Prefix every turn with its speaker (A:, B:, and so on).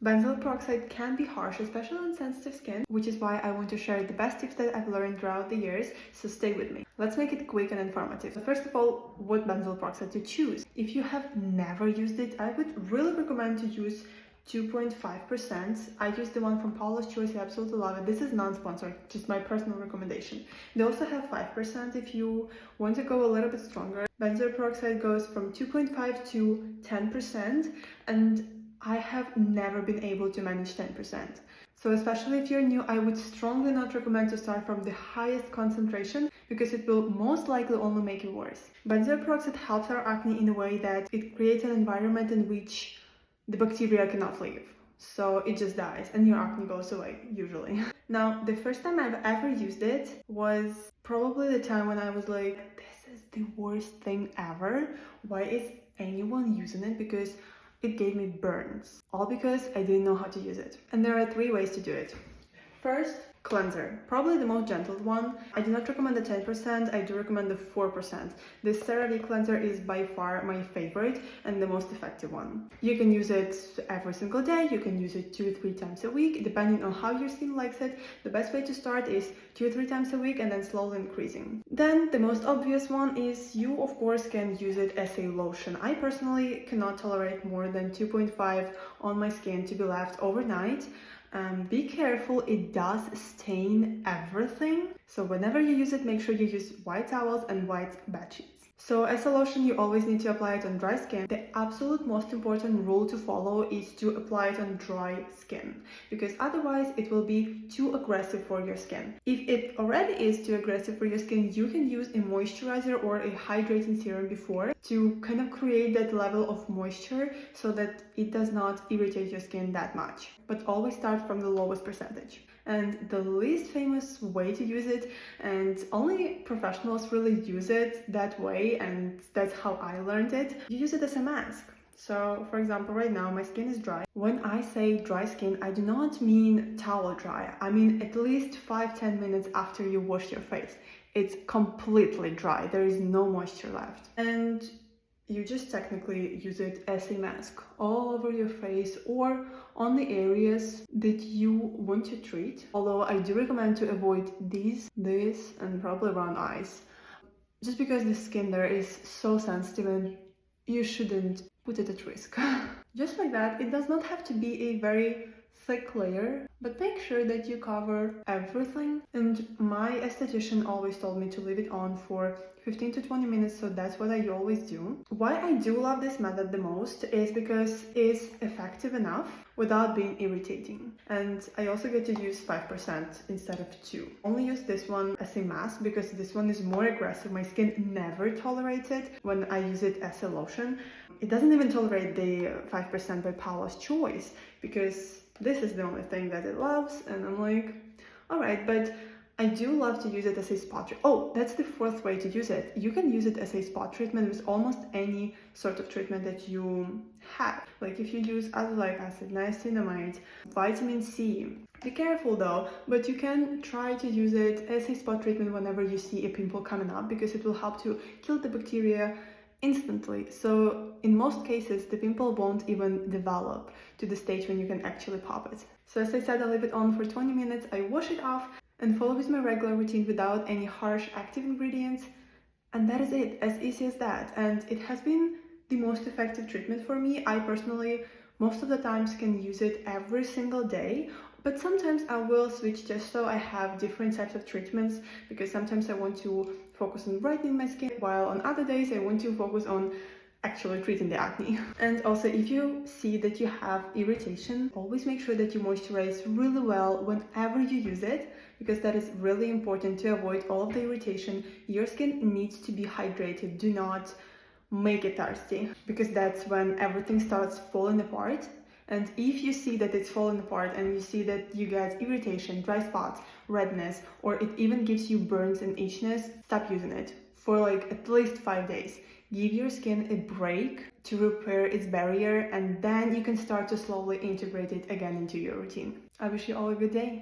A: Benzoyl peroxide can be harsh, especially on sensitive skin, which is why I want to share the best tips that I've learned throughout the years, so stay with me. Let's make it quick and informative. So first of all, what benzoyl peroxide to choose? If you have never used it, I would really recommend to use 2.5%. I use the one from Paula's Choice, I absolutely love it. This is non-sponsored, just my personal recommendation. They also have 5% if you want to go a little bit stronger. Benzoyl peroxide goes from 2.5 to 10%, and I have never been able to manage 10%. So especially if you're new, I would strongly not recommend to start from the highest concentration because it will most likely only make it worse. Benzoyl peroxide helps our acne in a way that it creates an environment in which the bacteria cannot live. So it just dies and your acne goes away, usually. Now, the first time I've ever used it was probably the time when I was like, this is the worst thing ever. Why is anyone using it? Because it gave me burns, all because I didn't know how to use it. And there are 3 ways to do it. First, cleanser, probably the most gentle one. I do not recommend the 10%, I do recommend the 4%. This CeraVe cleanser is by far my favorite and the most effective one. You can use it every single day, you can use it 2-3 times a week, depending on how your skin likes it. The best way to start is 2-3 times a week and then slowly increasing. Then the most obvious one is you of course can use it as a lotion. I personally cannot tolerate more than 2.5 on my skin to be left overnight. Be careful, it does stain everything. So whenever you use it, make sure you use white towels and white bed sheets. So as a lotion, you always need to apply it on dry skin. The absolute most important rule to follow is to apply it on dry skin, because otherwise it will be too aggressive for your skin. If it already is too aggressive for your skin, you can use a moisturizer or a hydrating serum before to kind of create that level of moisture so that it does not irritate your skin that much. But always start from the lowest percentage. And the least famous way to use it, and only professionals really use it that way, and that's how I learned it, you use it as a mask. So for example, right now my skin is dry. When I say dry skin, I do not mean towel dry. I mean at least 5-10 minutes after you wash your face. It's completely dry, there is no moisture left. And you just technically use it as a mask all over your face or on the areas that you want to treat. Although I do recommend to avoid this, and probably around eyes, just because the skin there is so sensitive and you shouldn't put it at risk. Just like that, it does not have to be a very thick layer, but make sure that you cover everything. And my esthetician always told me to leave it on for 15 to 20 minutes, so that's what I always do. Why I do love this method the most is because it's effective enough without being irritating. And I also get to use 5% instead of 2. Only use this one as a mask because this one is more aggressive. My skin never tolerates it when I use it as a lotion. It doesn't even tolerate the 5% by Paula's Choice because this is the only thing that it loves, and I'm like, alright, but I do love to use it as a spot treatment. Oh, that's the 4th way to use it. You can use it as a spot treatment with almost any sort of treatment that you have. Like if you use azelaic acid, niacinamide, vitamin C. Be careful though, but you can try to use it as a spot treatment whenever you see a pimple coming up because it will help to kill the bacteria instantly. So in most cases, the pimple won't even develop to the stage when you can actually pop it. So as I said, I leave it on for 20 minutes, I wash it off and follow with my regular routine without any harsh active ingredients. And that is it, as easy as that. And it has been the most effective treatment for me. I personally, most of the times can use it every single day, but sometimes I will switch just so I have different types of treatments, because sometimes I want to focus on brightening my skin, while on other days I want to focus on actually treating the acne. And also, if you see that you have irritation, always make sure that you moisturize really well whenever you use it, because that is really important to avoid all of the irritation. Your skin needs to be hydrated. Do not make it thirsty, because that's when everything starts falling apart. And if you see that it's falling apart and you see that you get irritation, dry spots, redness, or it even gives you burns and itchiness, stop using it for like at least 5 days. Give your skin a break to repair its barrier, and then you can start to slowly integrate it again into your routine. I wish you all a good day.